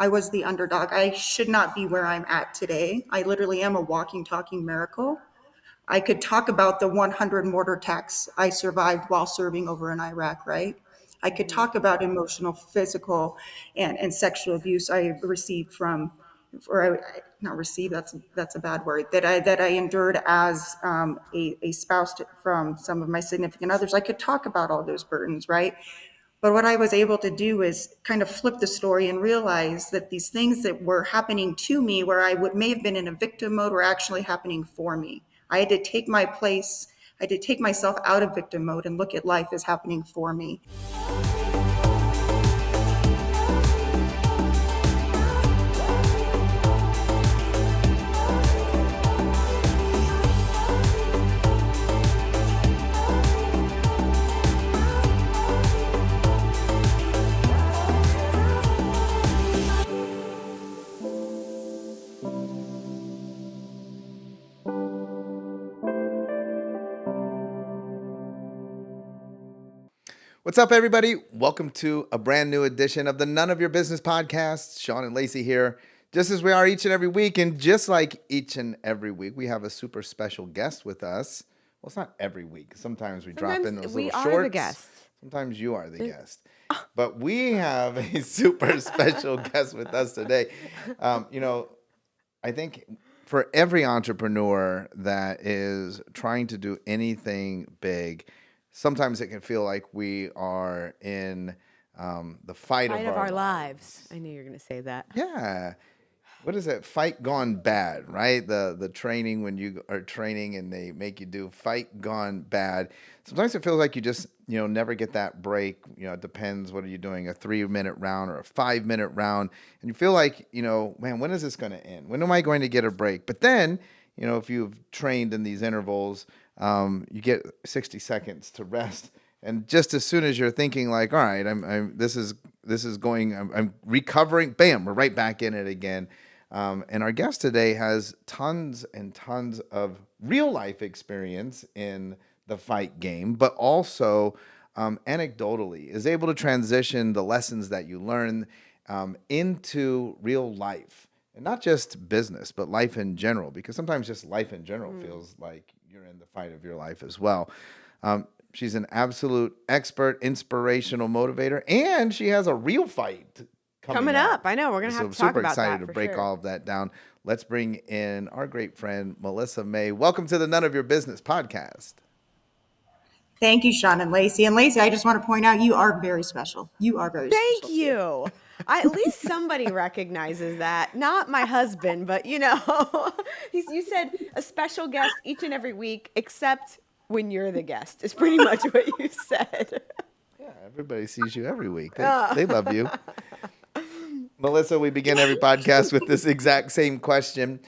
I was the underdog. I should not be where I'm at today. I literally am a walking, talking miracle. I could talk about the 100 mortar attacks I survived while serving over in Iraq, right? I could talk about emotional, physical, and sexual abuse I received from, or not received. That's a bad word. That I endured as a spouse from some of my significant others. I could talk about all those burdens, right? But what I was able to do is kind of flip the story and realize that these things that were happening to me, where I may have been in a victim mode, were actually happening for me. I had to take my place. I had to take myself out of victim mode and look at life as happening for me. What's up, everybody? Welcome to a brand new edition of the None of Your Business podcast. Sean and Lacey here, just as we are each and every week. And just like each and every week, we have a super special guest with us. Well, it's not every week. Sometimes we drop in those little shorts. We are the guest. Sometimes you are the guest. But we have a super special guest with us today. I think for every entrepreneur that is trying to do anything big, sometimes it can feel like we are in the fight of our lives. I knew you were going to say that. Yeah. What is it? Fight gone bad, right? The training when you are training and they make you do fight gone bad. Sometimes it feels like you just, never get that break. It depends. What are you doing? A 3-minute round or a 5-minute round? And you feel like, man, when is this going to end? When am I going to get a break? But then, if you've trained in these intervals, you get 60 seconds to rest, and just as soon as you're thinking like, all right, I'm recovering, bam, we're right back in it again. And our guest today has tons and tons of real life experience in the fight game, but also anecdotally is able to transition the lessons that you learn into real life. And not just business, but life in general, because sometimes just life in general feels like you're in the fight of your life as well. She's an absolute expert, inspirational motivator, and she has a real fight coming up. I know. We're going to have to talk about that. So I'm super excited to break all of that down. Let's bring in our great friend, Melissa Mae. Welcome to the None of Your Business podcast. Thank you, Sean and Lacey. And Lacey, I just want to point out you are very special. You are very special. Thank you. At least somebody recognizes that. Not my husband, but you said a special guest each and every week, except when you're the guest, is pretty much what you said. Yeah, everybody sees you every week. They love you. Melissa, we begin every podcast with this exact same question.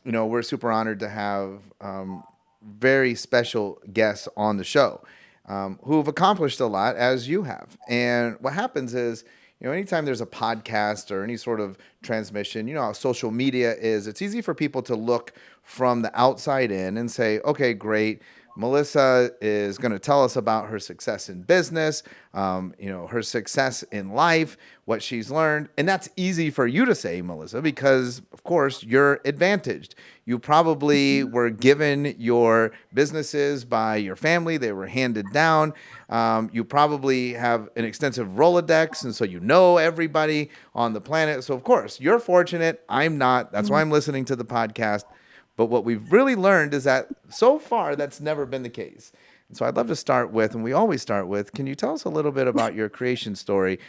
We're super honored to have very special guests on the show who've accomplished a lot, as you have. And what happens is, anytime there's a podcast or any sort of transmission, how social media is, it's easy for people to look from the outside in and say, okay, great. Melissa is going to tell us about her success in business, her success in life, what she's learned. And that's easy for you to say, Melissa, because, of course, you're advantaged. You probably were given your businesses by your family. They were handed down. You probably have an extensive Rolodex, and so you know everybody on the planet. So, of course, you're fortunate. I'm not. That's why I'm listening to the podcast. But what we've really learned is that so far, that's never been the case. And so I'd love to start with, and we always start with, can you tell us a little bit about your creation story?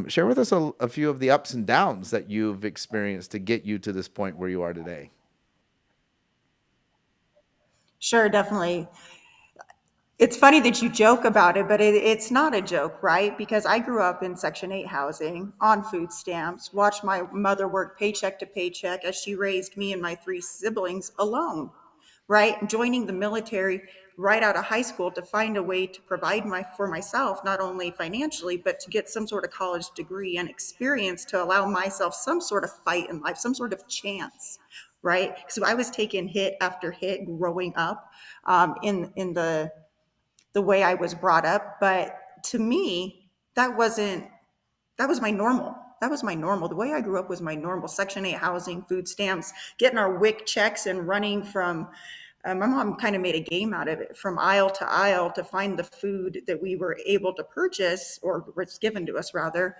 Share with us a few of the ups and downs that you've experienced to get you to this point where you are today. Sure, definitely. It's funny that you joke about it, but it's not a joke, right? Because I grew up in Section 8 housing on food stamps, watched my mother work paycheck to paycheck as she raised me and my 3 siblings alone, right? Joining the military right out of high school to find a way to provide for myself, not only financially, but to get some sort of college degree and experience to allow myself some sort of fight in life, some sort of chance, right? So I was taking hit after hit growing up in the way I was brought up. But to me, that was my normal. That was my normal. The way I grew up was my normal. Section 8 housing, food stamps, getting our WIC checks and running from, my mom kind of made a game out of it, from aisle to aisle to find the food that we were able to purchase, or was given to us rather,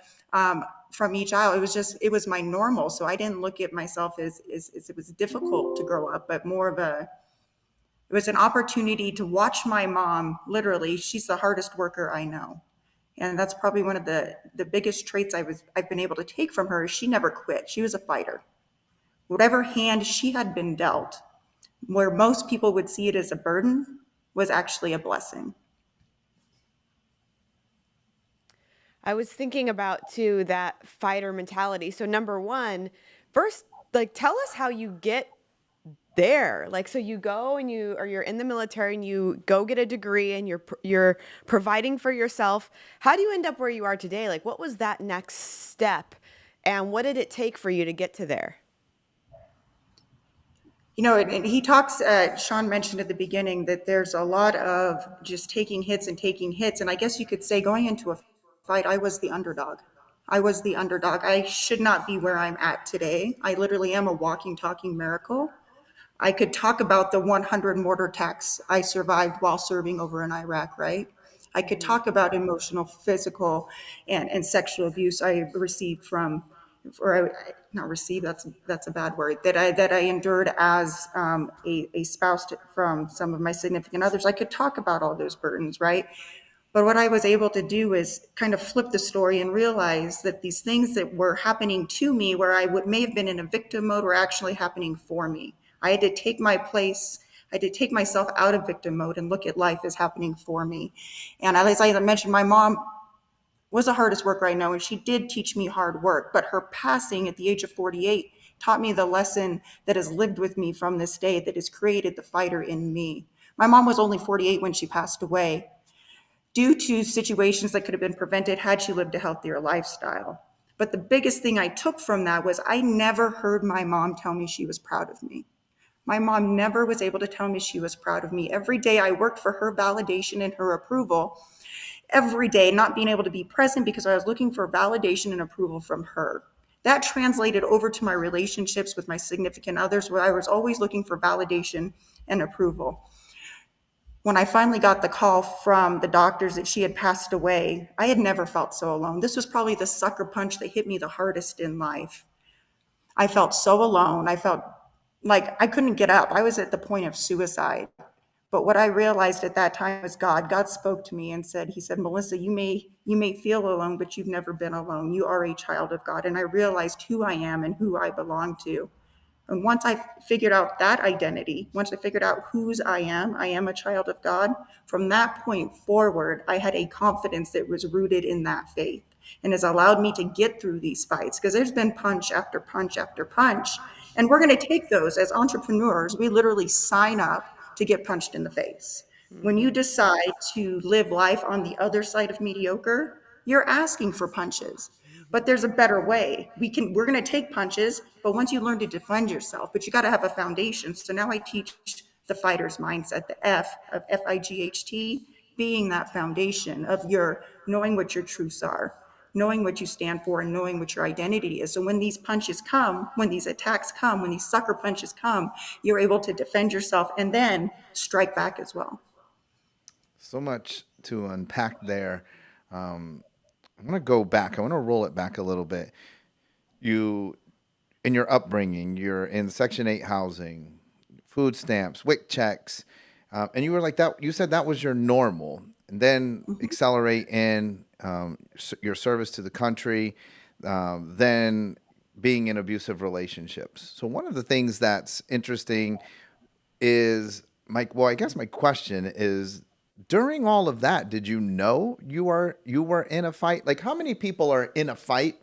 from each aisle. It was my normal. So I didn't look at myself as it was difficult to grow up, but more of it was an opportunity to watch my mom. Literally, she's the hardest worker I know. And that's probably one of the biggest traits I've been able to take from her. Is she never quit. She was a fighter. Whatever hand she had been dealt, where most people would see it as a burden, was actually a blessing. I was thinking about too that fighter mentality. So number one, first, like tell us how you get there. Like so you go and you're in the military and you go get a degree and you're providing for yourself. How do you end up where you are today? Like what was that next step and what did it take for you to get to there? And he talks, Sean mentioned at the beginning that there's a lot of just taking hits and taking hits. And I guess you could say going into a fight, I was the underdog. I was the underdog. I should not be where I'm at today. I literally am a walking, talking miracle. I could talk about the 100 mortar attacks I survived while serving over in Iraq, right? I could talk about emotional, physical, and sexual abuse I received from, or not received, that's a bad word, that I endured as a spouse from some of my significant others. I could talk about all those burdens, right? But what I was able to do is kind of flip the story and realize that these things that were happening to me, where may have been in a victim mode, were actually happening for me. I had to take my place. I had to take myself out of victim mode and look at life as happening for me. And as I mentioned, my mom was the hardest worker I know, and she did teach me hard work. But her passing at the age of 48 taught me the lesson that has lived with me from this day, that has created the fighter in me. My mom was only 48 when she passed away, due to situations that could have been prevented had she lived a healthier lifestyle. But the biggest thing I took from that was I never heard my mom tell me she was proud of me. My mom never was able to tell me she was proud of me. Every day I worked for her validation and her approval. Every day, not being able to be present because I was looking for validation and approval from her. That translated over to my relationships with my significant others, where I was always looking for validation and approval. When I finally got the call from the doctors that she had passed away, I had never felt so alone. This was probably the sucker punch that hit me the hardest in life. I felt so alone. I felt like I couldn't get up. I was at the point of suicide. But what I realized at that time was God. God spoke to me and he said, Melissa, you may feel alone, but you've never been alone. You are a child of God. And I realized who I am and who I belong to. And once I figured out that identity, once I figured out whose I am a child of God. From that point forward, I had a confidence that was rooted in that faith and has allowed me to get through these fights, because there's been punch after punch after punch. And we're going to take those as entrepreneurs. We literally sign up to get punched in the face. When you decide to live life on the other side of mediocre, you're asking for punches. But there's a better way. We're going to take punches, but once you learn to defend yourself, but you got to have a foundation. So now I teach the fighter's mindset, the F of FIGHT, being that foundation of your knowing what your truths are, knowing what you stand for, and knowing what your identity is. So when these punches come, when these attacks come, when these sucker punches come, you're able to defend yourself and then strike back as well. So much to unpack there. I want to go back. I want to roll it back a little bit. You, in your upbringing, you're in Section 8 housing, food stamps, WIC checks, and you were like that. You said that was your normal, and then accelerate in your service to the country, then being in abusive relationships. So one of the things that's interesting is, I guess my question is, during all of that, did you know you were in a fight? Like, how many people are in a fight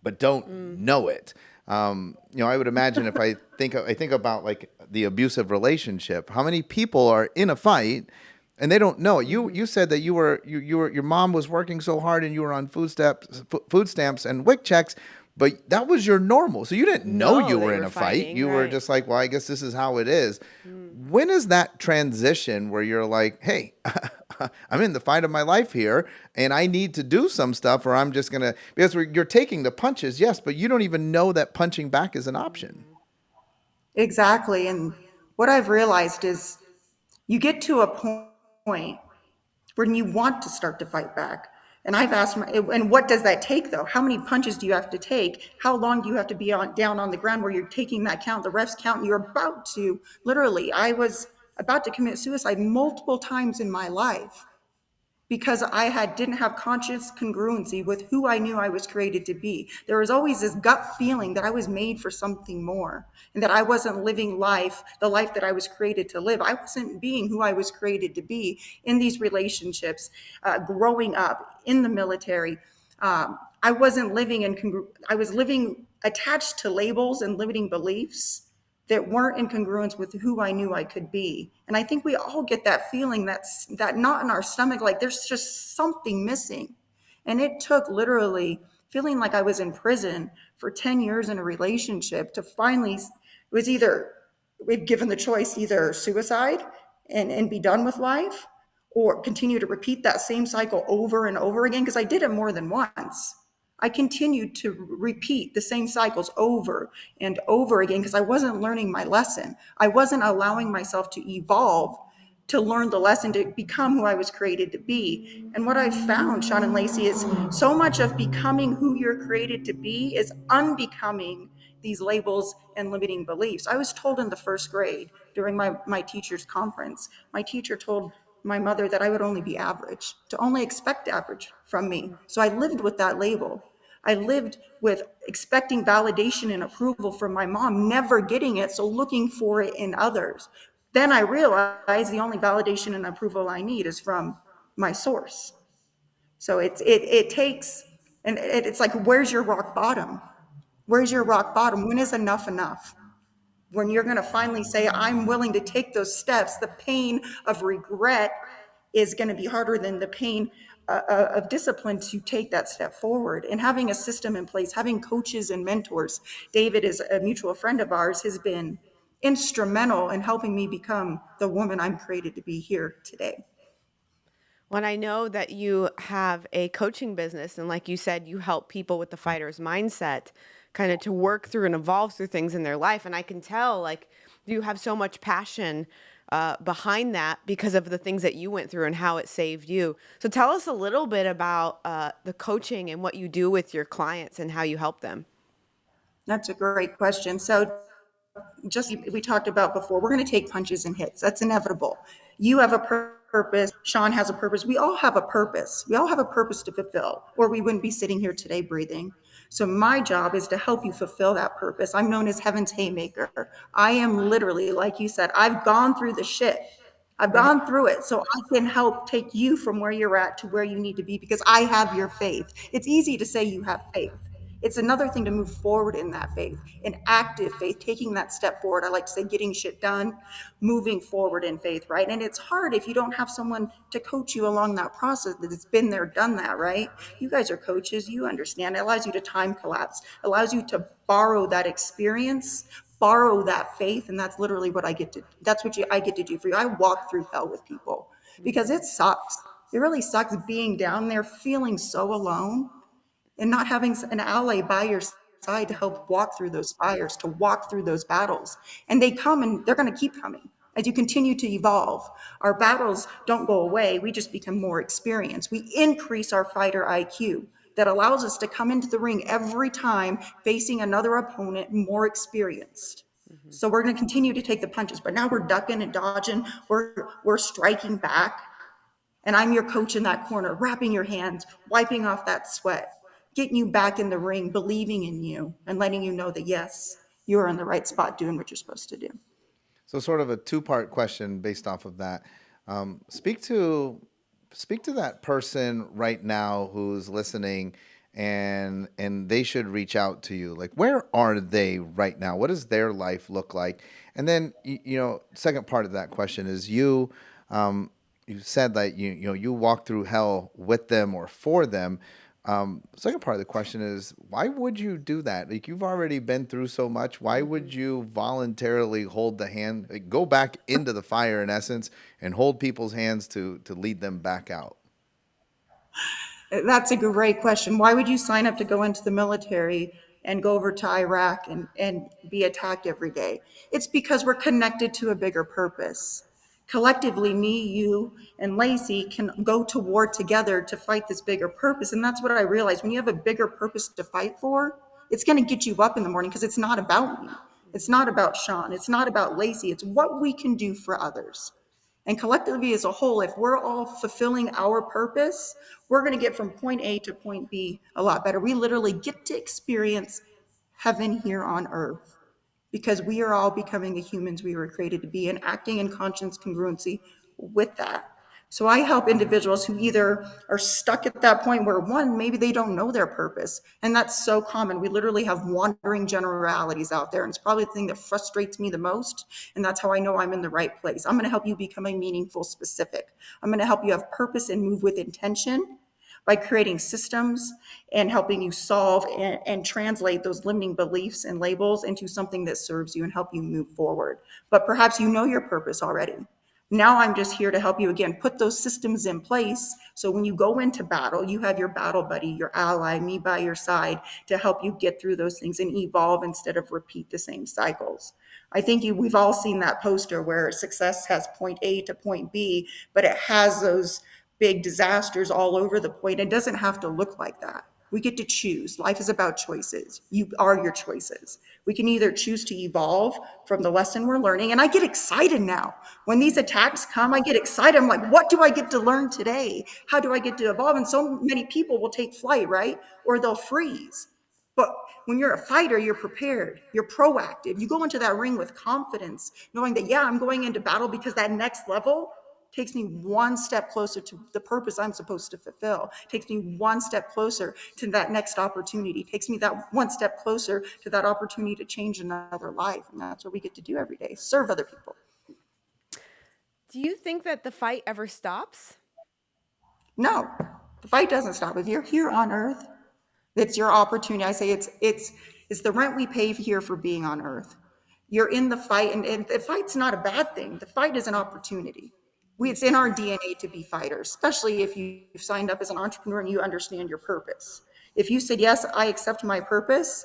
but don't know it? I would imagine if I think about like the abusive relationship, how many people are in a fight and they don't know it? You said that your mom was working so hard and you were on food stamps and WIC checks, but that was your normal. So you didn't know you were in a fight. You were just like, well, I guess this is how it is. When is that transition where you're like, hey, I'm in the fight of my life here, and I need to do some stuff, or I'm just gonna because you're taking the punches, yes, but you don't even know that punching back is an option. Exactly. And what I've realized is you get to a point when you want to start to fight back. And I've asked and what does that take though? How many punches do you have to take? How long do you have to be down on the ground where you're taking that count, the refs count, and you're about to, literally, I was about to commit suicide multiple times in my life because I didn't have conscious congruency with who I knew I was created to be. There was always this gut feeling that I was made for something more and that I wasn't living the life that I was created to live. I wasn't being who I was created to be in these relationships, growing up in the military. I wasn't living I was living attached to labels and limiting beliefs that weren't in congruence with who I knew I could be. And I think we all get that feeling, that knot in our stomach, like there's just something missing. And it took literally feeling like I was in prison for 10 years in a relationship to finally, it was either, we've given the choice, either suicide and be done with life, or continue to repeat that same cycle over and over again, because I did it more than once. I continued to repeat the same cycles over and over again because I wasn't learning my lesson. I wasn't allowing myself to evolve, to learn the lesson, to become who I was created to be. And what I've found, Sean and Lacey, is so much of becoming who you're created to be is unbecoming these labels and limiting beliefs. I was told in the first grade during my teacher's conference, my teacher told my mother that I would only be average, to only expect average from me. So I lived with that label. I lived with expecting validation and approval from my mom, never getting it, so looking for it in others. Then I realized the only validation and approval I need is from my source. So it takes, and it's like, where's your rock bottom? Where's your rock bottom? When is enough enough? When you're going to finally say, I'm willing to take those steps, the pain of regret is going to be harder than the pain of discipline to take that step forward. And having a system in place, having coaches and mentors. David is a mutual friend of ours, has been instrumental in helping me become the woman I'm created to be here today. When I know that you have a coaching business, and like you said, you help people with the fighter's mindset kind of to work through and evolve through things in their life. And I can tell like you have so much passion behind that because of the things that you went through and how it saved you. So tell us a little bit about the coaching and what you do with your clients and how you help them. That's a great question. So just we talked about before, we're going to take punches and hits. That's inevitable. You have a purpose. Sean has a purpose. We all have a purpose. We all have a purpose to fulfill, or we wouldn't be sitting here today breathing. So my job is to help you fulfill that purpose. I'm known as Heaven's Haymaker. I am literally, like you said, I've gone through the shit. I've Right. gone through it so I can help take you from where you're at to where you need to be because I have your faith. It's easy to say you have faith. It's another thing to move forward in that faith, in active faith, taking that step forward. I like to say getting shit done, moving forward in faith, right? And it's hard if you don't have someone to coach you along that process that's been there, done that, right? You guys are coaches, you understand. It allows you to time collapse, allows you to borrow that experience, borrow that faith, and that's literally what I get to do for you. I walk through hell with people because it sucks. It really sucks being down there feeling so alone and not having an ally by your side to help walk through those fires, to walk through those battles. And they come and they're going to keep coming as you continue to evolve. Our battles don't go away, we just become more experienced. We increase our fighter IQ that allows us to come into the ring every time facing another opponent more experienced. Mhm. So we're going to continue to take the punches, but now we're ducking and dodging, we're striking back, and I'm your coach in that corner, wrapping your hands, wiping off that sweat, getting you back in the ring, believing in you, and letting you know that, yes, you're in the right spot doing what you're supposed to do. So, sort of a two-part question based off of that. Speak to that person right now who's listening, and they should reach out to you. Like, where are they right now? What does their life look like? And then, second part of that question is you. You said that you walk through hell with them or for them. Second part of the question is, why would you do that? Like, you've already been through so much. Why would you voluntarily hold the hand, like, go back into the fire in essence, and hold people's hands to lead them back out? That's a great question. Why would you sign up to go into the military and go over to Iraq and be attacked every day? It's because we're connected to a bigger purpose. Collectively, me, you, and Lacey can go to war together to fight this bigger purpose. And that's what I realized. When you have a bigger purpose to fight for, it's going to get you up in the morning because it's not about me. It's not about Sean. It's not about Lacey. It's what we can do for others. And collectively as a whole, if we're all fulfilling our purpose, we're going to get from point A to point B a lot better. We literally get to experience heaven here on earth because we are all becoming the humans we were created to be and acting in conscience congruency with that. So I help individuals who either are stuck at that point where, one, maybe they don't know their purpose. And that's so common. We literally have wandering generalities out there. And it's probably the thing that frustrates me the most. And that's how I know I'm in the right place. I'm going to help you become a meaningful specific. I'm going to help you have purpose and move with intention by creating systems and helping you solve and translate those limiting beliefs and labels into something that serves you and help you move forward. But perhaps you know your purpose already. Now I'm just here to help you again put those systems in place so when you go into battle, you have your battle buddy, your ally, me by your side to help you get through those things and evolve instead of repeat the same cycles. I think we've all seen that poster where success has point A to point B, but it has those big disasters all over the point. It doesn't have to look like that. We get to choose. Life is about choices. You are your choices. We can either choose to evolve from the lesson we're learning. And I get excited now. When these attacks come, I get excited. I'm like, what do I get to learn today? How do I get to evolve? And so many people will take flight, right? Or they'll freeze. But when you're a fighter, you're prepared, you're proactive. You go into that ring with confidence, knowing that, yeah, I'm going into battle because that next level takes me one step closer to the purpose I'm supposed to fulfill, takes me one step closer to that next opportunity, takes me that one step closer to that opportunity to change another life. And that's what we get to do every day, serve other people. Do you think that the fight ever stops? No, the fight doesn't stop. If you're here on earth, it's your opportunity. I say it's the rent we pay here for being on earth. You're in the fight, and the fight's not a bad thing. The fight is an opportunity. It's in our DNA to be fighters, especially if you've signed up as an entrepreneur and you understand your purpose. If you said, yes, I accept my purpose,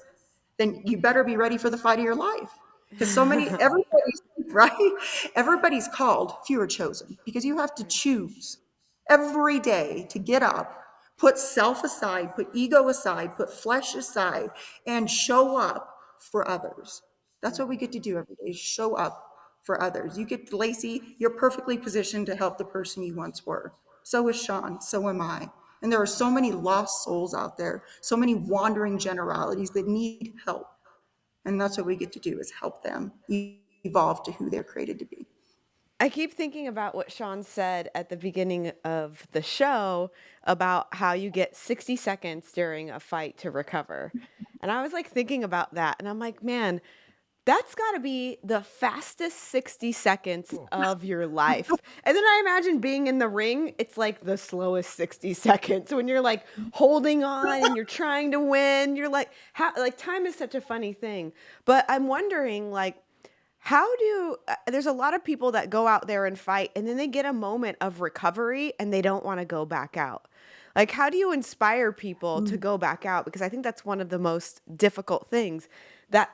then you better be ready for the fight of your life. Because everybody's, right? Everybody's called, few are chosen, because you have to choose every day to get up, put self aside, put ego aside, put flesh aside, and show up for others. That's what we get to do every day, show up for others. You get, Lacey, you're perfectly positioned to help the person you once were. So is Sean, so am I. And there are so many lost souls out there, so many wandering generalities that need help. And that's what we get to do is help them evolve to who they're created to be. I keep thinking about what Sean said at the beginning of the show about how you get 60 seconds during a fight to recover. And I was like thinking about that. And I'm like, man, that's got to be the fastest 60 seconds of your life. And then I imagine being in the ring, it's like the slowest 60 seconds when you're like holding on and you're trying to win. You're like, how, like time is such a funny thing. But I'm wondering, like, how do there's a lot of people that go out there and fight and then they get a moment of recovery and they don't want to go back out. Like, how do you inspire people to go back out? Because I think that's one of the most difficult things. That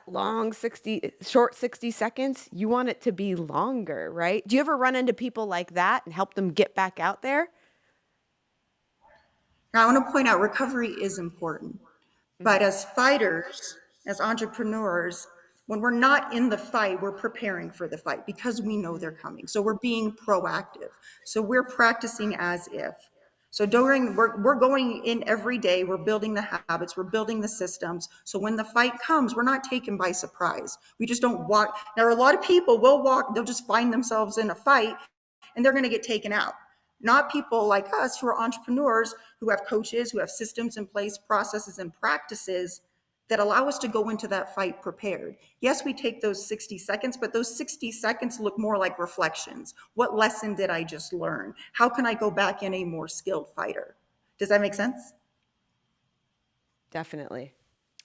short 60 seconds, you want it to be longer, right? Do you ever run into people like that and help them get back out there? Now, I want to point out recovery is important. But as fighters, as entrepreneurs, when we're not in the fight, we're preparing for the fight because we know they're coming. So we're being proactive. So we're practicing as if. So we're going in every day, we're building the habits, we're building the systems. So when the fight comes, we're not taken by surprise. We just don't walk. Now, a lot of people will walk, they'll just find themselves in a fight and they're going to get taken out. Not people like us who are entrepreneurs, who have coaches, who have systems in place, processes and practices that allow us to go into that fight prepared. Yes, we take those 60 seconds, but those 60 seconds look more like reflections. What lesson did I just learn? How can I go back in a more skilled fighter? Does that make sense? Definitely.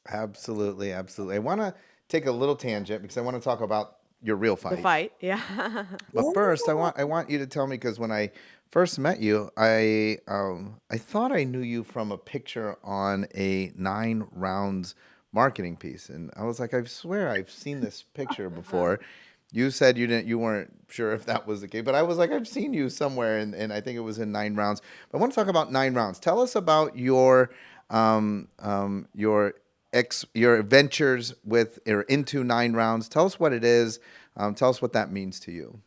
Absolutely, absolutely. I want to take a little tangent because I want to talk about your real The fight. fight. Yeah. But first, I want you to tell me because when I first met you, I thought I knew you from a picture on a 9 rounds marketing piece, and I was like, I swear I've seen this picture before. You said you weren't sure if that was the case, but I was like, I've seen you somewhere, and I think it was in 9 rounds. But I want to talk about 9 rounds. Tell us about your your adventures with or into 9 rounds. Tell us what it is. Tell us what that means to you.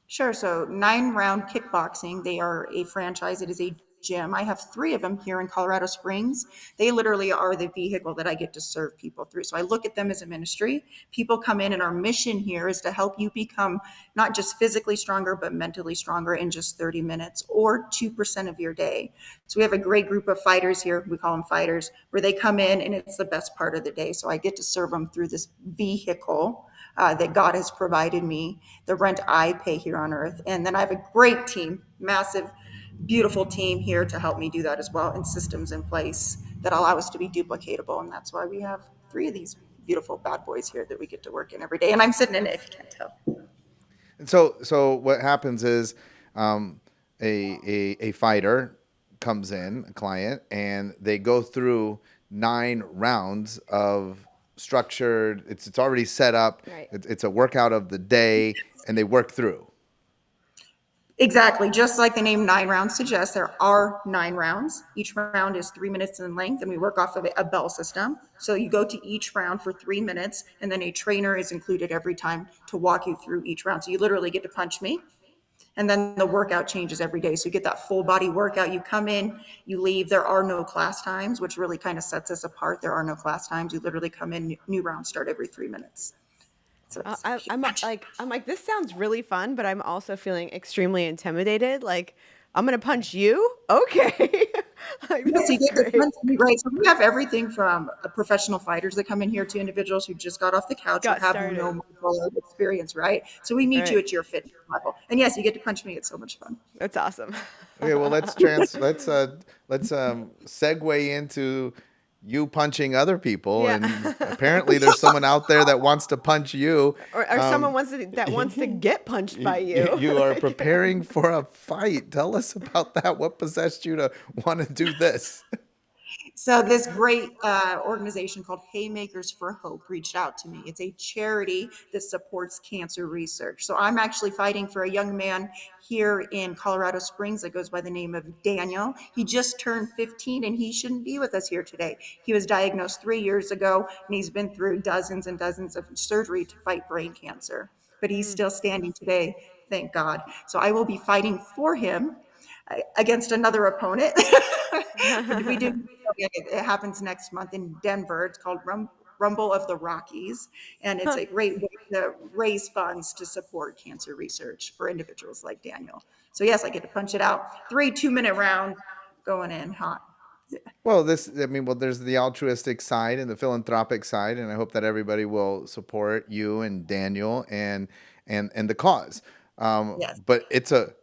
Sure. So 9 Round Kickboxing, they are a franchise. It is a gym. I have three of them here in Colorado Springs. They literally are the vehicle that I get to serve people through. So I look at them as a ministry. People come in, and our mission here is to help you become not just physically stronger, but mentally stronger in just 30 minutes or 2% of your day. So we have a great group of fighters here. We call them fighters, where they come in and it's the best part of the day. So I get to serve them through this vehicle that God has provided me, the rent I pay here on earth. And then I have a great team, massive, beautiful team here to help me do that as well, and systems in place that allow us to be duplicatable. And that's why we have three of these beautiful bad boys here that we get to work in every day. And I'm sitting in it, if you can't tell. And so what happens is um, a fighter comes in, a client, and they go through 9 rounds of structured. It's already set up. Right. It's a workout of the day, and they work through. Exactly. Just like the name 9 Rounds suggests, there are 9 rounds. Each round is 3 minutes in length, and we work off of a bell system. So you go to each round for 3 minutes, and then a trainer is included every time to walk you through each round. So you literally get to punch me, and then the workout changes every day. So you get that full body workout. You come in, you leave. There are no class times, which really kind of sets us apart. There are no class times. You literally come in, new rounds start every 3 minutes. So it's I'm like, this sounds really fun, but I'm also feeling extremely intimidated. Like, I'm gonna punch you? Okay. Like, yes, this you is get the great. punch me, right. So we have everything from professional fighters that come in here to individuals who just got off the couch, who Got have no started. martial art experience, right? So we meet you Right. at your fitness level. And yes, you get to punch me. It's so much fun. That's awesome. Okay, well let's segue into you punching other people, Yeah. and apparently there's someone out there that wants to punch you. Or someone that wants to get punched by you. You are preparing for a fight. Tell us about that. What possessed you to want to do this? So this great organization called Haymakers for Hope reached out to me. It's a charity that supports cancer research. So I'm actually fighting for a young man here in Colorado Springs that goes by the name of Daniel. He just turned 15, and he shouldn't be with us here today. He was diagnosed 3 years ago, and he's been through dozens and dozens of surgery to fight brain cancer. But he's Mm. still standing today, thank God. So I will be fighting for him against another opponent. But we do, it happens next month in Denver. It's called Rumble of the Rockies. And it's a great way to raise funds to support cancer research for individuals like Daniel. So yes, I get to punch it out. 2 minute round going in hot. Well, there's the altruistic side and the philanthropic side, and I hope that everybody will support you and Daniel and the cause. Yes. But it's a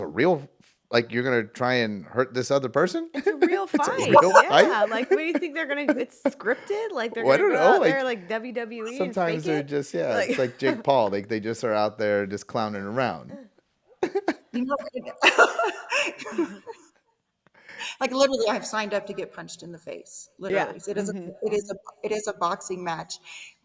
real, like, you're gonna try and hurt this other person. It's a real It's a fight. real fight. Yeah. Like, what do you think they're gonna? It's scripted. Like, they're Well, I gonna don't go know. out there Like, like WWE and sometimes fake they're it. just, yeah. Like, It's like Jake Paul. They just are out there just clowning around. You know, like literally, I've signed up to get punched in the face. yeah. Literally, it is a, Hmm. it is a boxing match.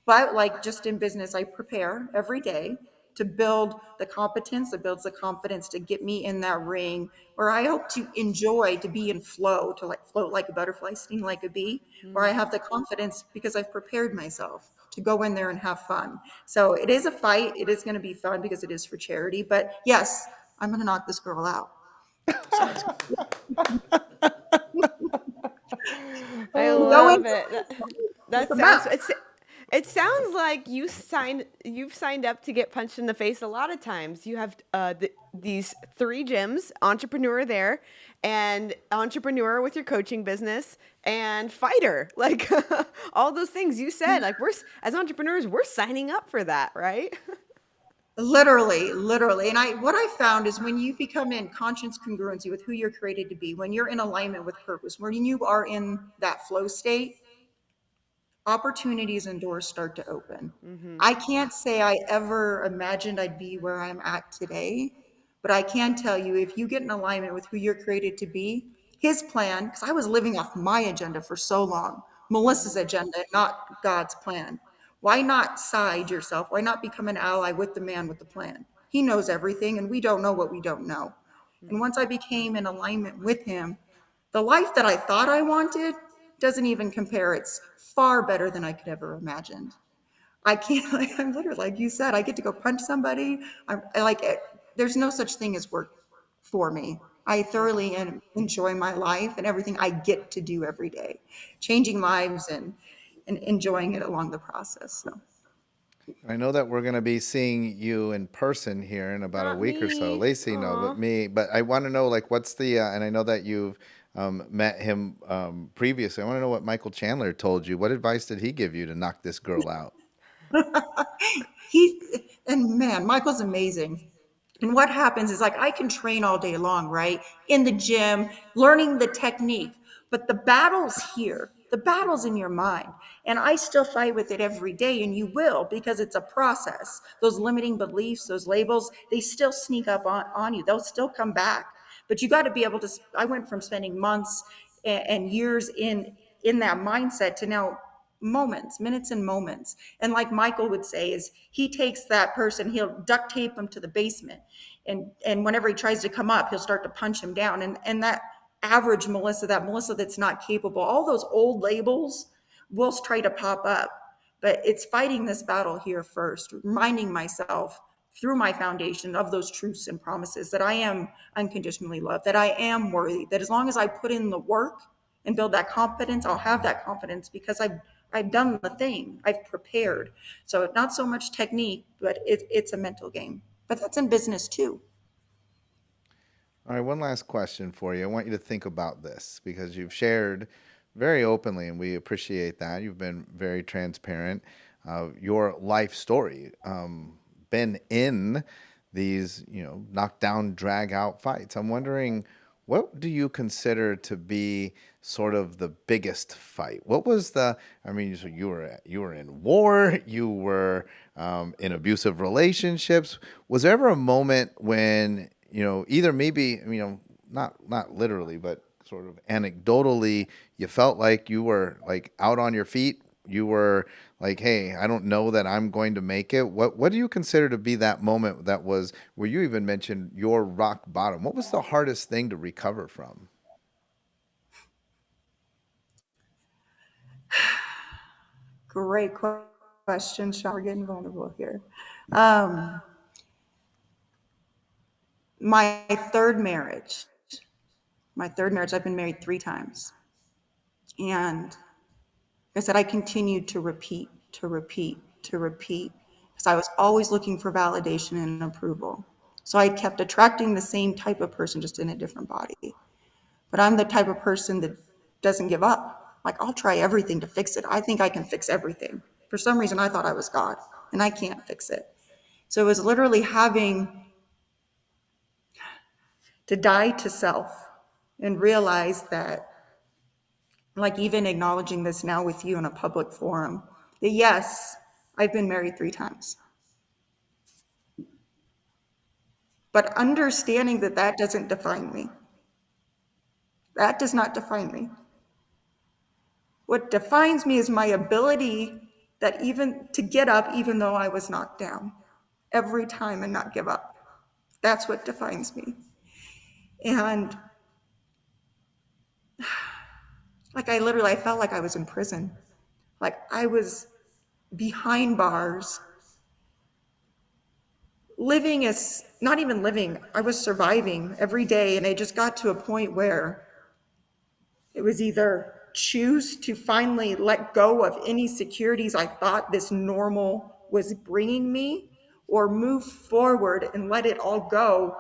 But like just in business, I prepare every day to build the competence that builds the confidence to get me in that ring where I hope to enjoy, to be in flow, to like float like a butterfly, sting like a bee, where I have the confidence because I've prepared myself to go in there and have fun. So it is a fight. It is going to be fun because it is for charity. But yes, I'm going to knock this girl out. So it's I go in love it. with That the sounds. mouth. It sounds like you've signed up to get punched in the face a lot of times. You have these three gyms, entrepreneur there, and entrepreneur with your coaching business, and fighter. Like, all those things you said. Like, as entrepreneurs, we're signing up for that, right? Literally, literally. And what I found is when you become in conscious congruency with who you're created to be, when you're in alignment with purpose, when you are in that flow state, opportunities and doors start to open. Mm-hmm. I can't say I ever imagined I'd be where I'm at today, but I can tell you if you get in alignment with who you're created to be, his plan, because I was living off my agenda for so long, Melissa's Mm-hmm. agenda, not God's plan. Why not side yourself? Why not become an ally with the man with the plan? He knows everything, and we don't know what we don't know. And once I became in alignment with him, the life that I thought I wanted doesn't even compare. It's far better than I could ever imagined. I can't, like, I'm literally, like you said, I get to go punch somebody. I like it. There's no such thing as work for me. I thoroughly enjoy my life and everything I get to do every day, changing lives and enjoying it along the process. So, I know that we're going to be seeing you in person here in about a Not week or so. me. Lacey, no, but Aw. me. But I want to know, like, what's the, and I know that you've met him previously. I want to know what Michael Chandler told you. What advice did he give you to knock this girl out? he, and man, Michael's amazing. And what happens is like I can train all day long, right? In the gym, learning the technique. But the battle's here. The battle's in your mind. And I still fight with it every day, and you will because it's a process. Those limiting beliefs, those labels, they still sneak up on you. They'll still come back. But you got to be able to. I went from spending months and years in that mindset to now moments, minutes and moments. And like Michael would say, is he takes that person, he'll duct tape him to the basement. And whenever he tries to come up, he'll start to punch him down. And that average Melissa, that Melissa that's not capable, all those old labels will try to pop up. But it's fighting this battle here first, reminding myself through my foundation of those truths and promises that I am unconditionally loved, that I am worthy, that as long as I put in the work and build that confidence, I'll have that confidence because I've done the thing. I've prepared. So not so much technique, but it's a mental game. But that's in business too. All right, one last question for you. I want you to think about this because you've shared very openly, and we appreciate that. You've been very transparent. Your life story, been in these, knockdown, drag out fights. I'm wondering, what do you consider to be sort of the biggest fight? What was the? I mean, so you were in war, you were in abusive relationships. Was there ever a moment when either maybe not literally, but sort of anecdotally, you felt like you were like out on your feet? You were like, hey, I don't know that I'm going to make it. What do you consider to be that moment that was where you even mentioned your rock bottom? What was the hardest thing to recover from? Great question, Sean. We're getting vulnerable here. Um, my third marriage, I've been married 3 times. And like I said, I continued to repeat, to repeat, because I was always looking for validation and approval. So I kept attracting the same type of person, just in a different body. But I'm the type of person that doesn't give up. Like, I'll try everything to fix it. I think I can fix everything. For some reason, I thought I was God, and I can't fix it. So it was literally having to die to self and realize that, like, even acknowledging this now with you in a public forum, that yes, I've been married 3 times. But understanding that that doesn't define me. That does not define me. What defines me is my ability that even to get up even though I was knocked down every time and not give up. That's what defines me. And like I felt like I was in prison. Like I was behind bars, living as not even living, I was surviving every day. And it just got to a point where it was either choose to finally let go of any securities I thought this normal was bringing me, or move forward and let it all go,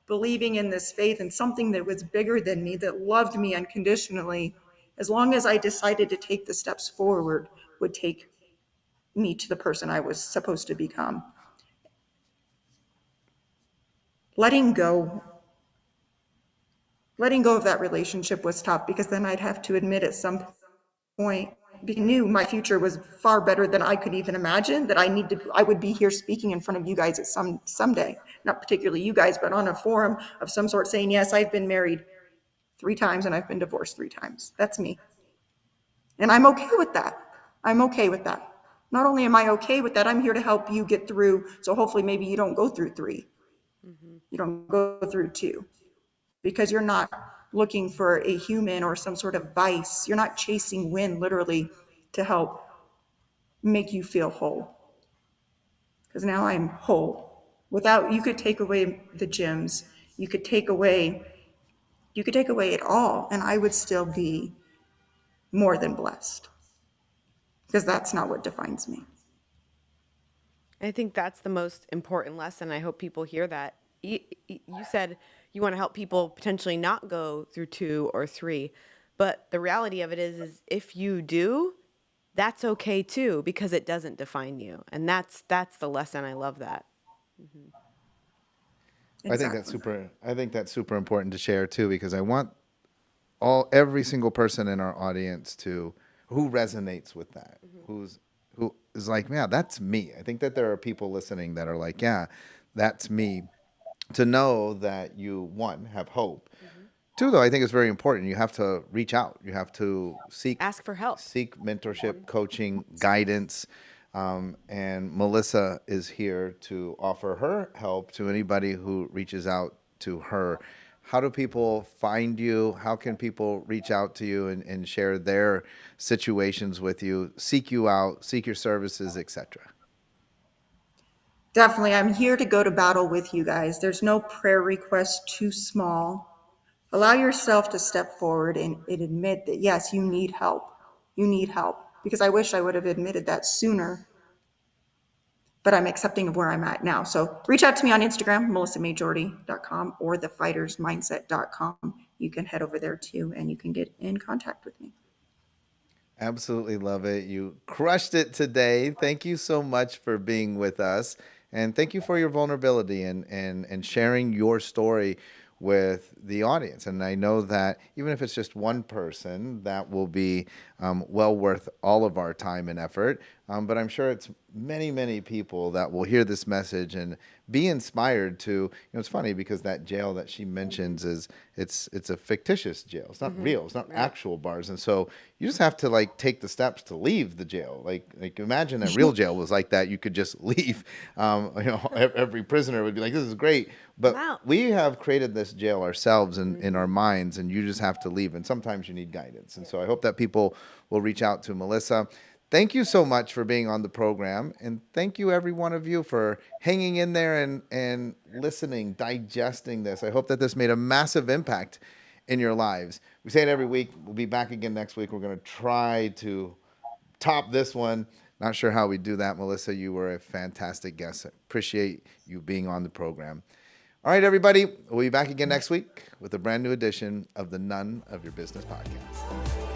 believing in this faith and something that was bigger than me, that loved me unconditionally, as long as I decided to take the steps forward, would take me to the person I was supposed to become. letting go letting go of that relationship was tough, because then I'd have to admit at some point, because I knew my future was far better than I could even imagine, that I would be here speaking in front of you guys at someday, not particularly you guys, but on a forum of some sort, saying, yes, I've been married 3 times and I've been divorced 3 times. That's me. And I'm okay with that. I'm okay with that. Not only am I okay with that, I'm here to help you get through. So hopefully maybe you don't go through 3. You don't go through 2, because you're not looking for a human or some sort of vice. You're not chasing wind, literally, to help make you feel whole. Because now I'm whole. Without, you could take away the gyms, you could take away it all, and I would still be more than blessed. Because that's not what defines me. I think that's the most important lesson. I hope people hear that. You said you want to help people potentially not go through 2 or 3, but the reality of it is if you do, that's okay too, because it doesn't define you. And that's the lesson. I love that. Exactly. I think that's super important to share too, because I want every single person in our audience to who resonates with that, who is like, yeah, that's me. I think that there are people listening that are like, yeah, that's me. To know that you, one, have hope. Two, though, I think it's very important. You have to reach out. You have to Ask for help. seek mentorship, coaching, guidance. And Melissa is here to offer her help to anybody who reaches out to her. How do people find you? How can people reach out to you and share their situations with you, seek you out, seek your services, etc.? Definitely, I'm here to go to battle with you guys. There's no prayer request too small. Allow yourself to step forward and admit that, yes, you need help. You need help. Because I wish I would have admitted that sooner, but I'm accepting of where I'm at now. So reach out to me on Instagram, melissamaejordy.com, or thefightersmindset.com. You can head over there too, and you can get in contact with me. Absolutely love it. You crushed it today. Thank you so much for being with us. And thank you for your vulnerability and sharing your story with the audience. And I know that even if it's just one person, that will be well worth all of our time and effort. But I'm sure it's many, many people that will hear this message and be inspired to, it's funny because that jail that she mentions it's a fictitious jail. It's not real. It's not actual bars. And so you just have to like take the steps to leave the jail. Like imagine that real jail was like that. You could just leave. Every prisoner would be like, this is great. But Wow. we have created this jail ourselves in our minds, and you just have to leave. And sometimes you need guidance. And so I hope that people will reach out to Melissa. Thank you so much for being on the program. And thank you, every one of you, for hanging in there and listening, digesting this. I hope that this made a massive impact in your lives. We say it every week. We'll be back again next week. We're going to try to top this one. Not sure how we do that, Melissa. You were a fantastic guest. Appreciate you being on the program. All right, everybody. We'll be back again next week with a brand new edition of the None of Your Business podcast.